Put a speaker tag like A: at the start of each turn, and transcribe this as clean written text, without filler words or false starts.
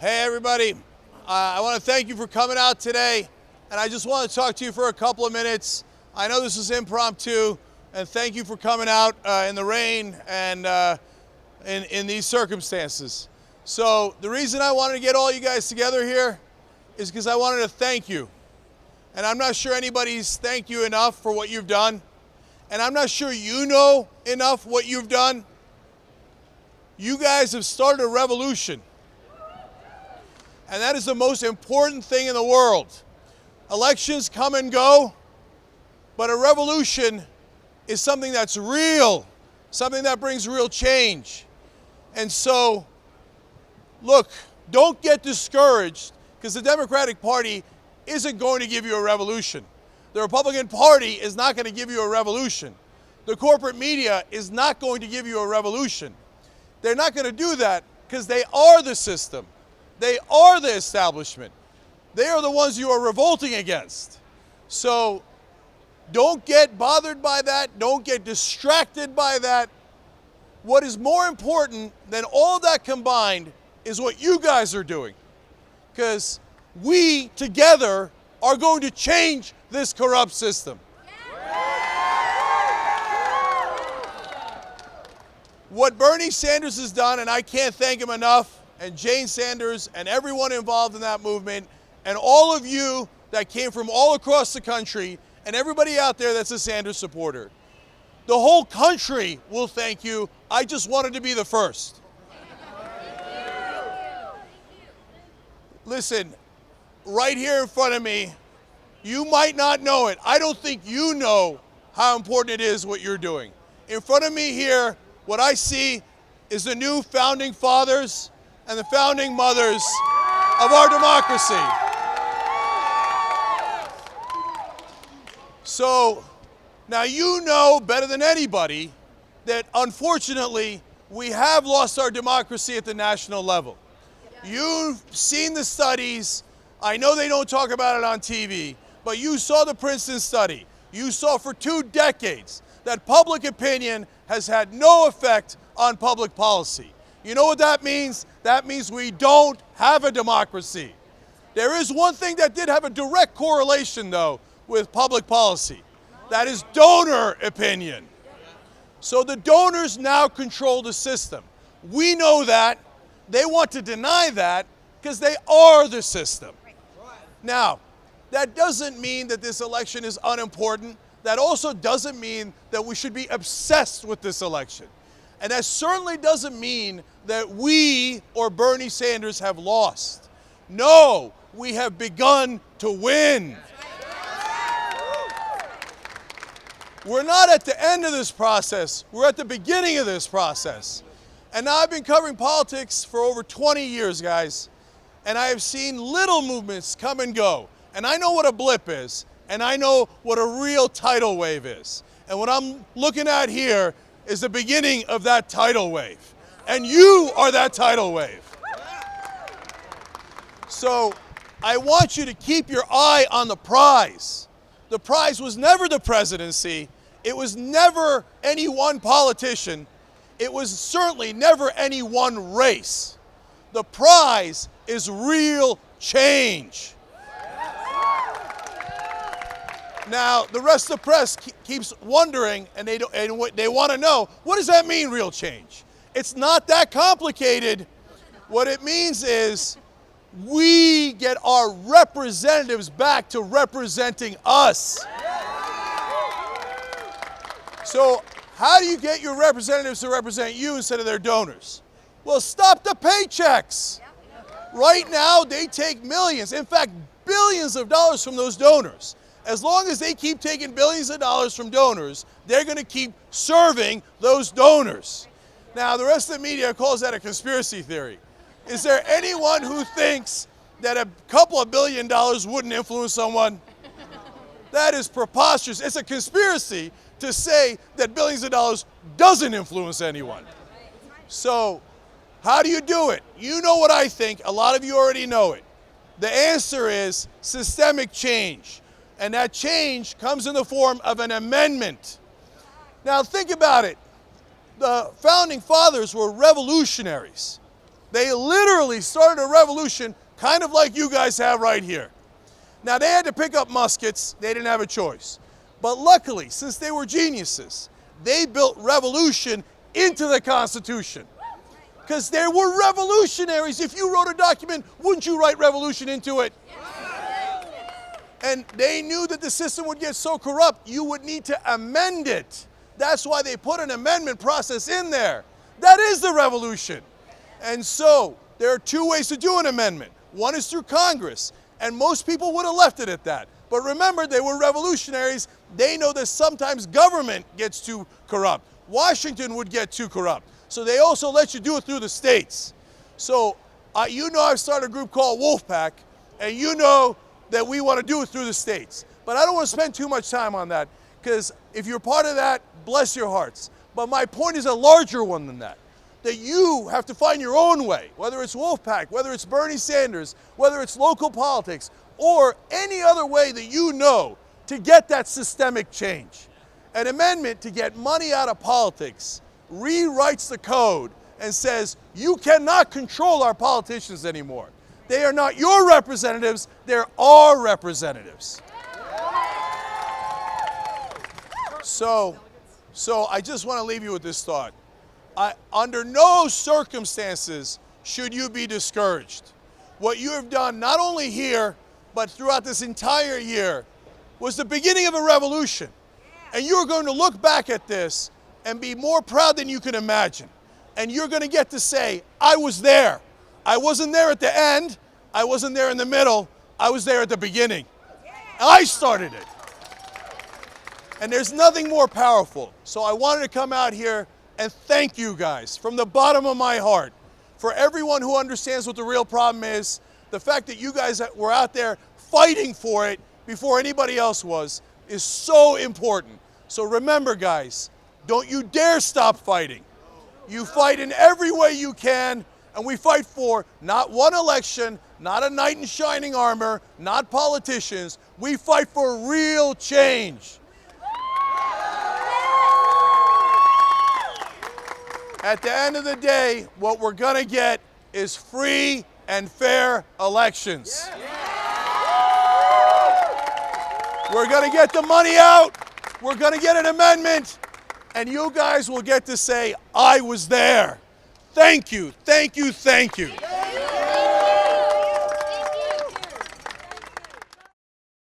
A: Hey everybody, I want to thank you for coming out today, and I just want to talk to you for a couple of minutes. I know this is impromptu, and thank you for coming out in the rain and in these circumstances. So the reason I wanted to get all you guys together here is because I wanted to thank you. And I'm not sure anybody's thanked you enough for what you've done, and I'm not sure you know enough what you've done. You guys have started a revolution. And that is the most important thing in the world. Elections come and go, but a revolution is something that's real, something that brings real change. And so, look, don't get discouraged, because the Democratic Party isn't going to give you a revolution. The Republican Party is not going to give you a revolution. The corporate media is not going to give you a revolution. They're not going to do that because they are the system. They are the establishment. They are the ones you are revolting against. So don't get bothered by that. Don't get distracted by that. What is more important than all that combined is what you guys are doing. Because we together are going to change this corrupt system. What Bernie Sanders has done, and I can't thank him enough, and Jane Sanders and everyone involved in that movement, and all of you that came from all across the country, and everybody out there that's a Sanders supporter. The whole country will thank you. I just wanted to be the first. Listen, right here in front of me, you might not know it. I don't think you know how important it is what you're doing. In front of me here, what I see is the new founding fathers and the founding mothers of our democracy. So now you know better than anybody that unfortunately we have lost our democracy at the national level. You've seen the studies. I know they don't talk about it on TV, but you saw the Princeton study. You saw for 2 decades that public opinion has had no effect on public policy. You know what that means? That means we don't have a democracy. There is one thing that did have a direct correlation, though, with public policy. That is donor opinion. So the donors now control the system. We know that. They want to deny that because they are the system. Now, that doesn't mean that this election is unimportant. That also doesn't mean that we should be obsessed with this election. And that certainly doesn't mean that we or Bernie Sanders have lost. No, we have begun to win. We're not at the end of this process. We're at the beginning of this process. And now I've been covering politics for over 20 years, guys. And I have seen little movements come and go. And I know what a blip is. And I know what a real tidal wave is. And what I'm looking at here is the beginning of that tidal wave. And you are that tidal wave. So I want you to keep your eye on the prize. The prize was never the presidency. It was never any one politician. It was certainly never any one race. The prize is real change. Now, the rest of the press keeps wondering, and they want to know, what does that mean, real change? It's not that complicated. What it means is we get our representatives back to representing us. So how do you get your representatives to represent you instead of their donors? Well, stop the paychecks. Right now, they take millions, in fact, billions of dollars from those donors. As long as they keep taking billions of dollars from donors, they're going to keep serving those donors. Now, the rest of the media calls that a conspiracy theory. Is there anyone who thinks that a couple of $1 billion wouldn't influence someone? That is preposterous. It's a conspiracy to say that billions of dollars doesn't influence anyone. So, how do you do it? You know what I think. A lot of you already know it. The answer is systemic change. And that change comes in the form of an amendment. Now think about it. The founding fathers were revolutionaries. They literally started a revolution kind of like you guys have right here. Now, they had to pick up muskets. They didn't have a choice. But luckily, since they were geniuses, they built revolution into the Constitution. Because they were revolutionaries. If you wrote a document, wouldn't you write revolution into it? And they knew that the system would get so corrupt, you would need to amend it. That's why they put an amendment process in there. That is the revolution. And so there are two ways to do an amendment. One is through Congress, and most people would have left it at that. But remember, they were revolutionaries. They know that sometimes government gets too corrupt. Washington would get too corrupt. So they also let you do it through the states. So you know I've started a group called Wolfpack, and you know that we want to do it through the states. But I don't want to spend too much time on that, because if you're part of that, bless your hearts. But my point is a larger one than that. That you have to find your own way, whether it's Wolfpack, whether it's Bernie Sanders, whether it's local politics, or any other way that you know to get that systemic change. An amendment to get money out of politics rewrites the code and says, you cannot control our politicians anymore. They are not your representatives, they're our representatives. So I just want to leave you with this thought. Under no circumstances should you be discouraged. What you have done, not only here, but throughout this entire year, was the beginning of a revolution. And you're going to look back at this and be more proud than you can imagine. And you're going to get to say, I was there. I wasn't there at the end. I wasn't there in the middle. I was there at the beginning. I started it. And there's nothing more powerful. So I wanted to come out here and thank you guys from the bottom of my heart for everyone who understands what the real problem is. The fact that you guys were out there fighting for it before anybody else was is so important. So remember, guys, don't you dare stop fighting. You fight in every way you can, and we fight for not one election, not a knight in shining armor, not politicians. We fight for real change. At the end of the day, what we're going to get is free and fair elections. We're going to get the money out. We're going to get an amendment. And you guys will get to say, I was there. Thank you, thank you, thank you.